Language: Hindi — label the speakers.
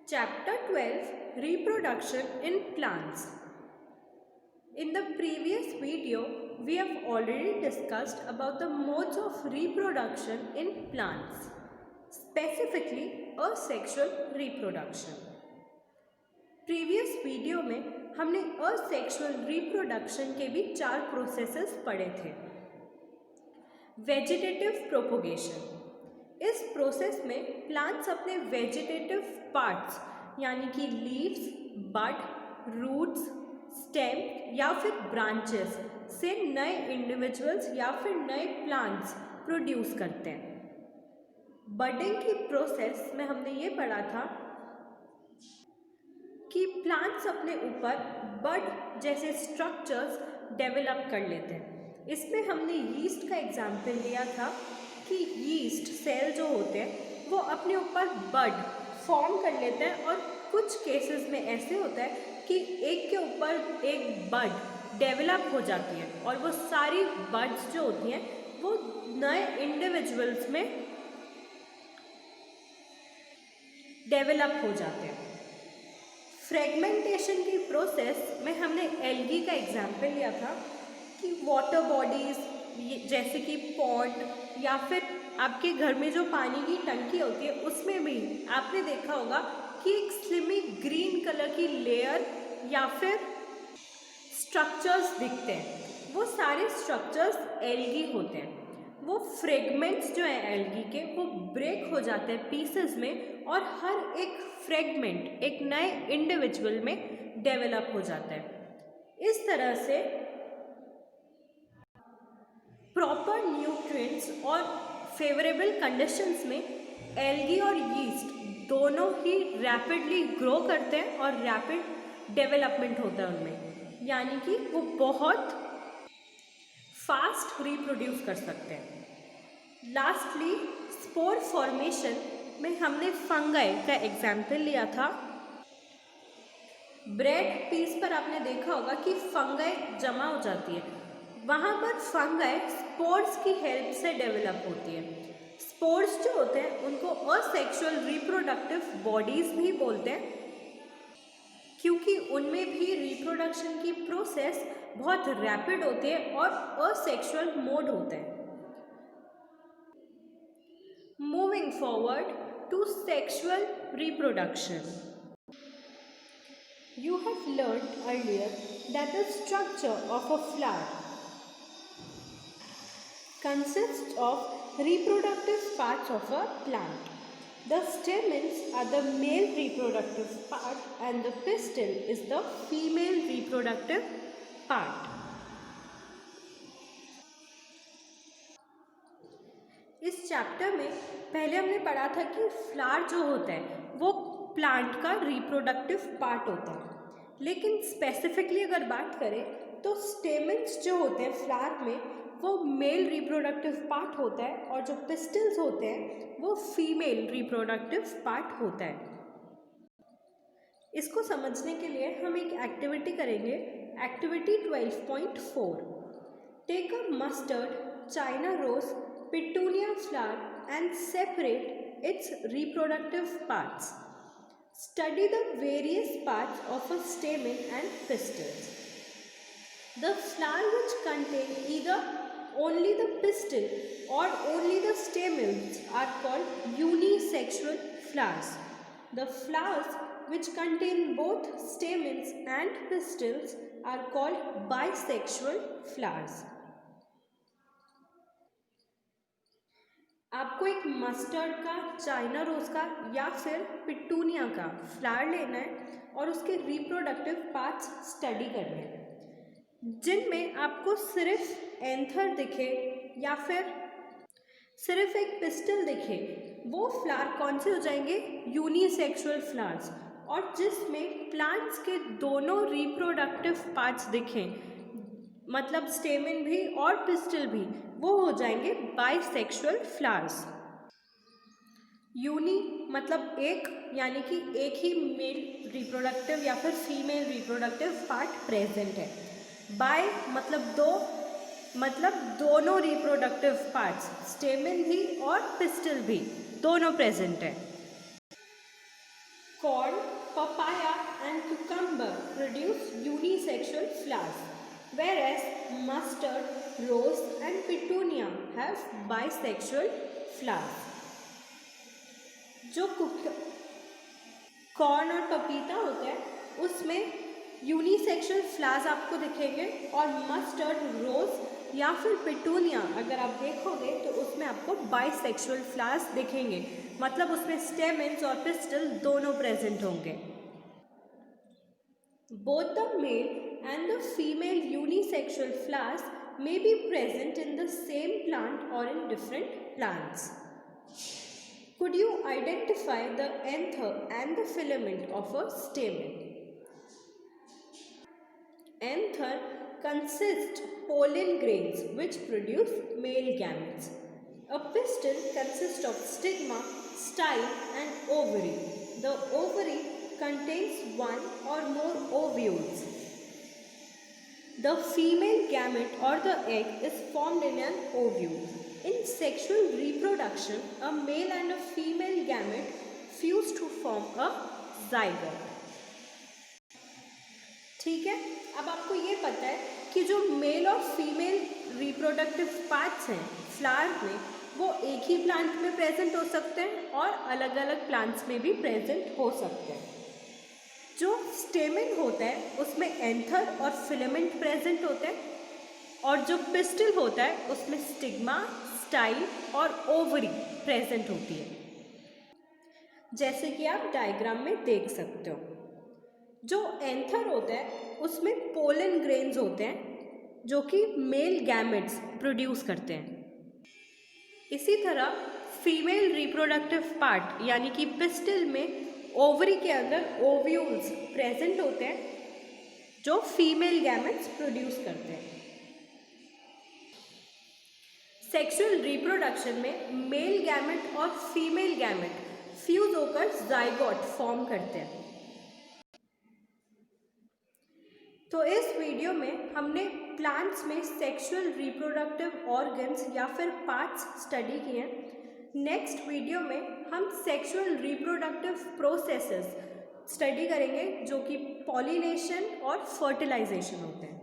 Speaker 1: Chapter 12 Reproduction in Plants. In the previous video, we have already discussed about the modes of reproduction in plants, specifically asexual reproduction. Previous video में हमने असेक्सुअल रिप्रोडक्शन के भी 4 प्रोसेसेस पढ़े थे। वेजिटेटिव प्रोपोगेशन, इस प्रोसेस में प्लांट्स अपने वेजिटेटिव पार्ट्स यानी कि लीव्स, बड, रूट्स, स्टेम या फिर ब्रांचेस से नए इंडिविजुअल्स या फिर नए प्लांट्स प्रोड्यूस करते हैं। बडिंग की प्रोसेस में हमने ये पढ़ा था कि प्लांट्स अपने ऊपर बड जैसे स्ट्रक्चर्स डेवलप कर लेते हैं। इसमें हमने यीस्ट का एग्जाम्पल लिया था कि यीस्ट सेल जो होते हैं वो अपने ऊपर बड फॉर्म कर लेते हैं और कुछ केसेस में ऐसे होता है कि एक के ऊपर एक बड डेवलप हो जाती है और वो सारी बड्स जो होती हैं वो नए इंडिविजुअल्स में डेवलप हो जाते हैं। फ्रेगमेंटेशन की प्रोसेस में हमने एल्गी का एग्जाम्पल लिया था कि वाटर बॉडीज़ जैसे कि पॉन्ड या फिर आपके घर में जो पानी की टंकी होती है उसमें भी आपने देखा होगा कि एक स्लिमी ग्रीन कलर की लेयर या फिर स्ट्रक्चर्स दिखते हैं। वो सारे स्ट्रक्चर्स एल्गी होते हैं। वो फ्रेगमेंट्स जो हैं एल्गी के वो ब्रेक हो जाते हैं पीसेस में और हर एक फ्रेगमेंट एक नए इंडिविजुअल में डेवलप हो जाता है। इस तरह से प्रॉपर न्यूट्रिएंट्स और फेवरेबल कंडीशंस में एल्गी और यीस्ट दोनों ही रैपिडली ग्रो करते हैं और रैपिड डेवलपमेंट होता है उनमें, यानी कि वो बहुत फास्ट रिप्रोड्यूस कर सकते हैं। लास्टली स्पोर फॉर्मेशन में हमने फंगाई का एग्जाम्पल लिया था। ब्रेड पीस पर आपने देखा होगा कि फंगाई जमा हो जाती है, वहाँ पर फंगाई स्पोर्स की हेल्प से डेवलप होती है। स्पोर्स जो होते हैं उनको असेक्सुअल रिप्रोडक्टिव बॉडीज़ भी बोलते हैं क्योंकि उनमें भी रिप्रोडक्शन की प्रोसेस बहुत रैपिड होती है और असेक्सुअल मोड होता है। Moving forward to sexual reproduction, you have learned earlier that the structure of a flower consists of reproductive parts of a plant. The stamens are the male reproductive part and the pistil is the female reproductive part. इस चैप्टर में पहले हमने पढ़ा था कि फ्लावर जो होता है वो प्लांट का रिप्रोडक्टिव पार्ट होता है, लेकिन स्पेसिफिकली अगर बात करें तो स्टेमेंस जो होते हैं फ्लावर में वो मेल रिप्रोडक्टिव पार्ट होता है और जो पिस्टल्स होते हैं वो फीमेल रिप्रोडक्टिव पार्ट होता है। इसको समझने के लिए हम एक एक्टिविटी करेंगे। Activity 12.4, take a mustard, China rose, petunia flower and separate its reproductive parts. Study the various parts of a stamen and pistils. The flower which contain either only the pistil or only the stamens are called unisexual flowers. The flowers which contain both stamens and pistils are called bisexual flowers. आपको एक मस्टर्ड का, चाइना रोज का या फिर पिटूनिया का फ्लावर लेना है और उसके रिप्रोडक्टिव पार्ट्स स्टडी करने हैं, जिनमें आपको सिर्फ एंथर दिखे या फिर सिर्फ एक पिस्टल दिखे। वो फ्लावर कौन से हो जाएंगे? Unisexual flowers. और जिसमें प्लांट्स के दोनों रिप्रोडक्टिव पार्ट्स दिखें, मतलब स्टेमेन भी और पिस्टल भी, वो हो जाएंगे बाइसेक्सुअल फ्लावर्स। यूनी मतलब एक, यानी कि एक ही मेल रिप्रोडक्टिव या फिर फीमेल रिप्रोडक्टिव पार्ट प्रेजेंट है। बाय मतलब दो, मतलब दोनों रिप्रोडक्टिव पार्ट्स स्टेमेन भी और पिस्टल भी दोनों प्रेजेंट है। Corn, cucumber produce unisexual flowers, whereas mustard, rose and petunia have bisexual flowers. जो कॉर्न और पपीता होता है उसमें यूनिसेक्सुअल फ्लावर्स आपको दिखेंगे, और मस्टर्ड, रोज या फिर पिटूनिया अगर आप देखोगे तो उसमें आपको बाइसेक्सुअल फ्लावर्स दिखेंगे, मतलब उसमें स्टेमेंस और पिस्टल दोनों प्रेजेंट होंगे. Both the male and the female unisexual flowers may be present in the same plant or in different plants. Could you identify the anther and the filament of a stamen? Anther consists pollen grains which produce male gametes. A pistil consists of stigma, style and ovary. The ovary contains one or more ovules. The female gamete or the egg is formed in an ovule. In sexual reproduction, a male and a female gamete fuse to form a zygote. ठीक है, अब आपको ये पता है कि जो मेल और फीमेल रिप्रोडक्टिव पार्ट्स हैं फ्लावर में, वो एक ही प्लांट में प्रेजेंट हो सकते हैं और अलग अलग प्लांट्स में भी प्रेजेंट हो सकते हैं. जो स्टेमेन होता है उसमें एंथर और फिलामेंट प्रेजेंट होते हैं, और जो पिस्टिल होता है उसमें स्टिग्मा, स्टाइल और ओवरी प्रेजेंट होती है, जैसे कि आप डायग्राम में देख सकते हो. जो एंथर होता है उसमें पोलन ग्रेन्स होते हैं जो कि मेल गैमेट्स प्रोड्यूस करते हैं. इसी तरह फीमेल रिप्रोडक्टिव पार्ट यानी कि पिस्टिल में ओवरी के अंदर ओव्यूल्स प्रेजेंट होते हैं जो फीमेल गैमेट्स प्रोड्यूस करते हैं. सेक्सुअल रिप्रोडक्शन में मेल गैमेट और फीमेल गैमेट फ्यूज होकर जाइगोट फॉर्म करते हैं. तो इस वीडियो में हमने प्लांट्स में सेक्सुअल रिप्रोडक्टिव ऑर्गन्स या फिर पार्ट्स स्टडी किए हैं. नेक्स्ट वीडियो में हम सेक्सुअल रिप्रोडक्टिव प्रोसेसेस स्टडी करेंगे जो कि पॉलिनेशन और फर्टिलाइजेशन होते हैं.